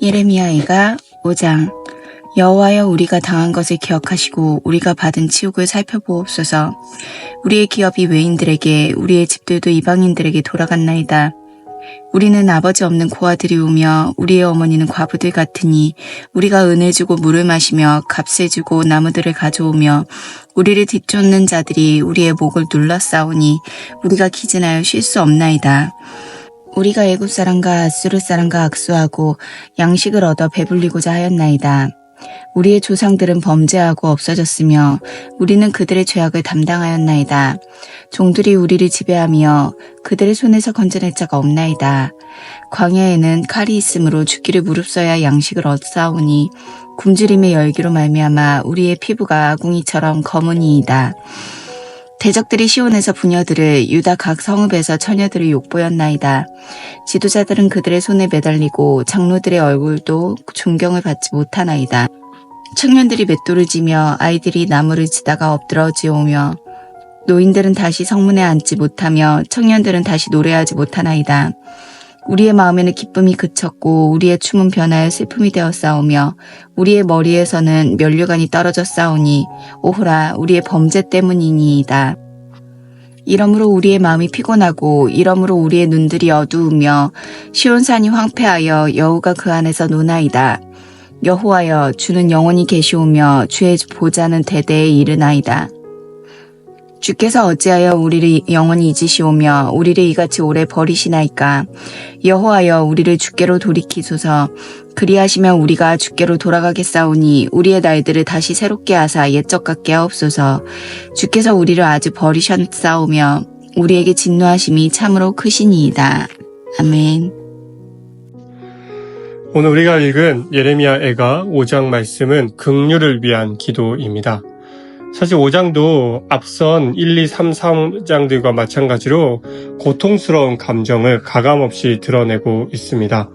예레미야애가 5장. 여호와여, 우리가 당한 것을 기억하시고 우리가 받은 치욕을 살펴보옵소서. 우리의 기업이 외인들에게, 우리의 집들도 이방인들에게 돌아갔나이다. 우리는 아버지 없는 고아들이오며 우리의 어머니는 과부들 같으니, 우리가 은을 주고 물을 마시며 값을 주고 나무들을 가져오며 우리를 뒤쫓는 자들이 우리의 목을 눌러싸우니 우리가 기진하여 쉴 수 없나이다. 우리가 애굽 사람과 아수르 사람과 악수하고 양식을 얻어 배불리고자 하였나이다. 우리의 조상들은 범죄하고 없어졌으며 우리는 그들의 죄악을 담당하였나이다. 종들이 우리를 지배하며 그들의 손에서 건져낼 자가 없나이다. 광야에는 칼이 있으므로 죽기를 무릅써야 양식을 얻사오니 굶주림의 열기로 말미암아 우리의 피부가 아궁이처럼 검으니이다. 대적들이 시온에서 부녀들을, 유다 각 성읍에서 처녀들을 욕보였나이다. 지도자들은 그들의 손에 매달리고 장로들의 얼굴도 존경을 받지 못하나이다. 청년들이 맷돌을 지며 아이들이 나무를 지다가 엎드러지오며 노인들은 다시 성문에 앉지 못하며 청년들은 다시 노래하지 못하나이다. 우리의 마음에는 기쁨이 그쳤고 우리의 춤은 변하여 슬픔이 되어 싸우며 우리의 머리에서는 면류관이 떨어져 싸우니 오호라, 우리의 범죄 때문이니이다. 이러므로 우리의 마음이 피곤하고 이러므로 우리의 눈들이 어두우며 시온산이 황폐하여 여호가 그 안에서 노나이다. 여호와여, 주는 영원히 계시오며 주의 보좌는 대대에 이르나이다. 주께서 어찌하여 우리를 영원히 잊으시오며 우리를 이같이 오래 버리시나이까. 여호와여, 우리를 주께로 돌이키소서. 그리하시면 우리가 주께로 돌아가겠사오니 우리의 날들을 다시 새롭게 하사 옛적 같게 하옵소서. 주께서 우리를 아주 버리셨사오며 우리에게 진노하심이 참으로 크시니이다. 아멘. 오늘 우리가 읽은 예레미야애가 5장 말씀은 긍휼을 위한 기도입니다. 사실 5장도 앞선 1, 2, 3, 4장들과 마찬가지로 고통스러운 감정을 가감없이 드러내고 있습니다.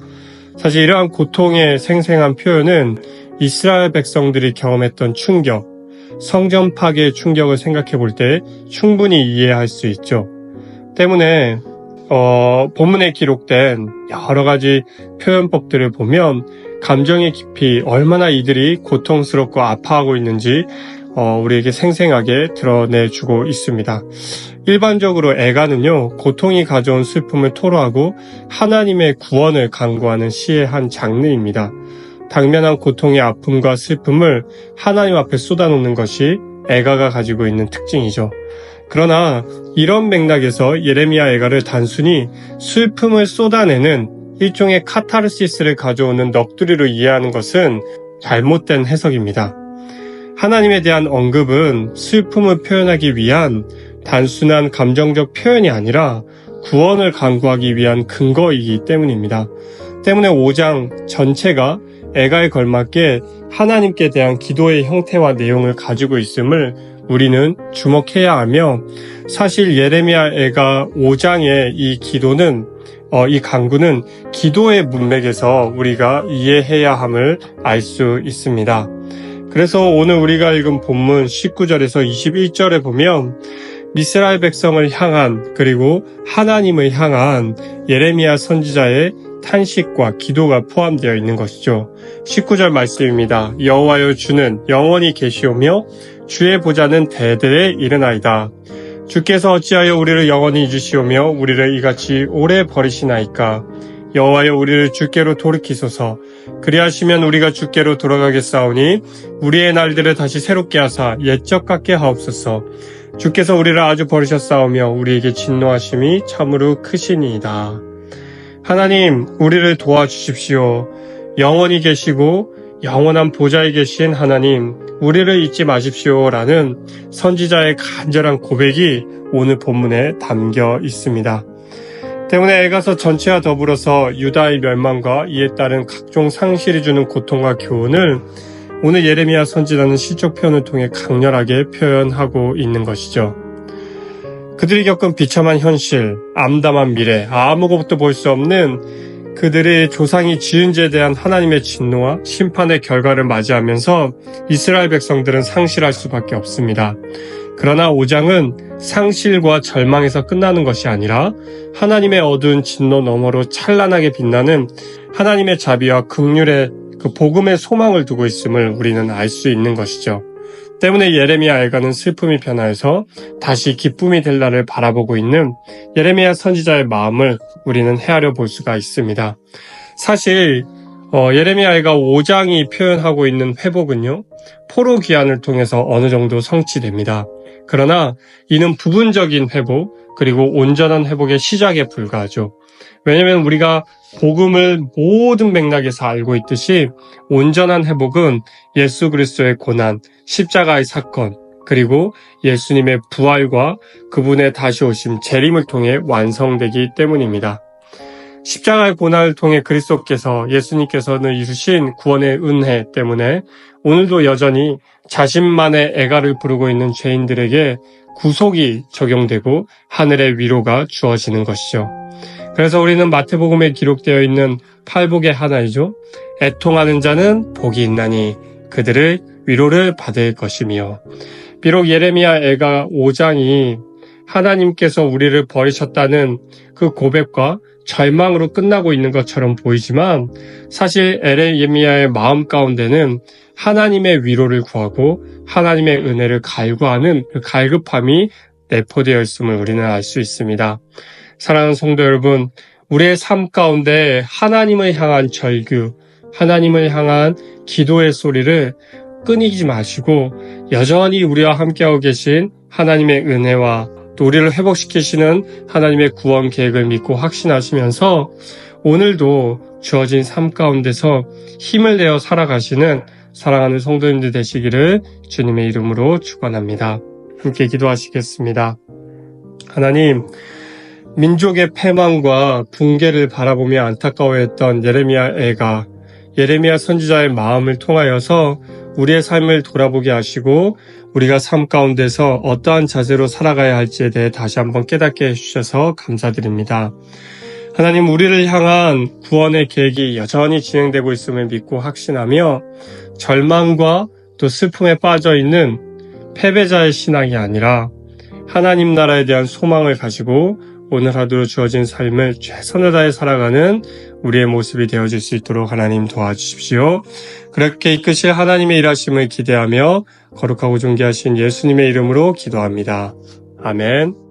사실 이러한 고통의 생생한 표현은 이스라엘 백성들이 경험했던 충격, 성전 파괴의 충격을 생각해 볼 때 충분히 이해할 수 있죠. 때문에 본문에 기록된 여러 가지 표현법들을 보면 감정의 깊이 얼마나 이들이 고통스럽고 아파하고 있는지 우리에게 생생하게 드러내주고 있습니다. 일반적으로 애가는요, 고통이 가져온 슬픔을 토로하고 하나님의 구원을 간구하는 시의 한 장르입니다. 당면한 고통의 아픔과 슬픔을 하나님 앞에 쏟아놓는 것이 애가가 가지고 있는 특징이죠. 그러나 이런 맥락에서 예레미야 애가를 단순히 슬픔을 쏟아내는 일종의 카타르시스를 가져오는 넋두리로 이해하는 것은 잘못된 해석입니다. 하나님에 대한 언급은 슬픔을 표현하기 위한 단순한 감정적 표현이 아니라 구원을 간구하기 위한 근거이기 때문입니다. 때문에 5장 전체가 애가에 걸맞게 하나님께 대한 기도의 형태와 내용을 가지고 있음을 우리는 주목해야 하며, 사실 예레미야 애가 5장의 이 기도는 이 간구는 기도의 문맥에서 우리가 이해해야 함을 알 수 있습니다. 그래서 오늘 우리가 읽은 본문 19절에서 21절에 보면 이스라엘 백성을 향한, 그리고 하나님을 향한 예레미야 선지자의 탄식과 기도가 포함되어 있는 것이죠. 19절 말씀입니다. 여호와여, 주는 영원히 계시오며 주의 보좌는 대대에 이르나이다. 주께서 어찌하여 우리를 영원히 잊으시오며 우리를 이같이 오래 버리시나이까. 여호와여, 우리를 주께로 돌이키소서. 그리하시면 우리가 주께로 돌아가겠사오니 우리의 날들을 다시 새롭게 하사 옛적 같게 하옵소서. 주께서 우리를 아주 버리셨사오며 우리에게 진노하심이 참으로 크시니이다. 하나님, 우리를 도와주십시오. 영원히 계시고 영원한 보좌에 계신 하나님, 우리를 잊지 마십시오라는 선지자의 간절한 고백이 오늘 본문에 담겨 있습니다. 때문에 애가서 전체와 더불어서 유다의 멸망과 이에 따른 각종 상실이 주는 고통과 교훈을 오늘 예레미야 선지자는 시적 표현을 통해 강렬하게 표현하고 있는 것이죠. 그들이 겪은 비참한 현실, 암담한 미래, 아무것도 볼 수 없는 그들의 조상이 지은 죄에 대한 하나님의 진노와 심판의 결과를 맞이하면서 이스라엘 백성들은 상실할 수밖에 없습니다. 그러나 5장은 상실과 절망에서 끝나는 것이 아니라 하나님의 어두운 진노 너머로 찬란하게 빛나는 하나님의 자비와 긍휼의 그 복음의 소망을 두고 있음을 우리는 알 수 있는 것이죠. 때문에 예레미야 애가는 슬픔이 변화해서 다시 기쁨이 될 날을 바라보고 있는 예레미야 선지자의 마음을 우리는 헤아려 볼 수가 있습니다. 사실 예레미야 애가 5장이 표현하고 있는 회복은요, 포로 귀환을 통해서 어느 정도 성취됩니다. 그러나 이는 부분적인 회복, 그리고 온전한 회복의 시작에 불과하죠. 왜냐하면 우리가 복음을 모든 맥락에서 알고 있듯이 온전한 회복은 예수 그리스도의 고난, 십자가의 사건, 그리고 예수님의 부활과 그분의 다시 오심, 재림을 통해 완성되기 때문입니다. 십자가의 고난을 통해 그리스도께서 예수님께서는 이루신 구원의 은혜 때문에 오늘도 여전히 자신만의 애가를 부르고 있는 죄인들에게 구속이 적용되고 하늘의 위로가 주어지는 것이죠. 그래서 우리는 마태복음에 기록되어 있는 팔복의 하나이죠. 애통하는 자는 복이 있나니 그들을 위로를 받을 것이며, 비록 예레미야 애가 5장이 하나님께서 우리를 버리셨다는 그 고백과 절망으로 끝나고 있는 것처럼 보이지만 사실 예레미야의 마음 가운데는 하나님의 위로를 구하고 하나님의 은혜를 갈구하는 그 갈급함이 내포되어 있음을 우리는 알 수 있습니다. 사랑하는 성도 여러분, 우리의 삶 가운데 하나님을 향한 절규, 하나님을 향한 기도의 소리를 끊이지 마시고 여전히 우리와 함께하고 계신 하나님의 은혜와 또 우리를 회복시키시는 하나님의 구원 계획을 믿고 확신하시면서 오늘도 주어진 삶 가운데서 힘을 내어 살아가시는 사랑하는 성도님들 되시기를 주님의 이름으로 축원합니다. 함께 기도하시겠습니다. 하나님, 민족의 패망과 붕괴를 바라보며 안타까워했던 예레미야 애가 예레미야 선지자의 마음을 통하여서 우리의 삶을 돌아보게 하시고 우리가 삶 가운데서 어떠한 자세로 살아가야 할지에 대해 다시 한번 깨닫게 해주셔서 감사드립니다. 하나님, 우리를 향한 구원의 계획이 여전히 진행되고 있음을 믿고 확신하며 절망과 또 슬픔에 빠져있는 패배자의 신앙이 아니라 하나님 나라에 대한 소망을 가지고 오늘 하루 주어진 삶을 최선을 다해 살아가는 우리의 모습이 되어질 수 있도록 하나님 도와주십시오. 그렇게 이끄실 하나님의 일하심을 기대하며 거룩하고 존귀하신 예수님의 이름으로 기도합니다. 아멘.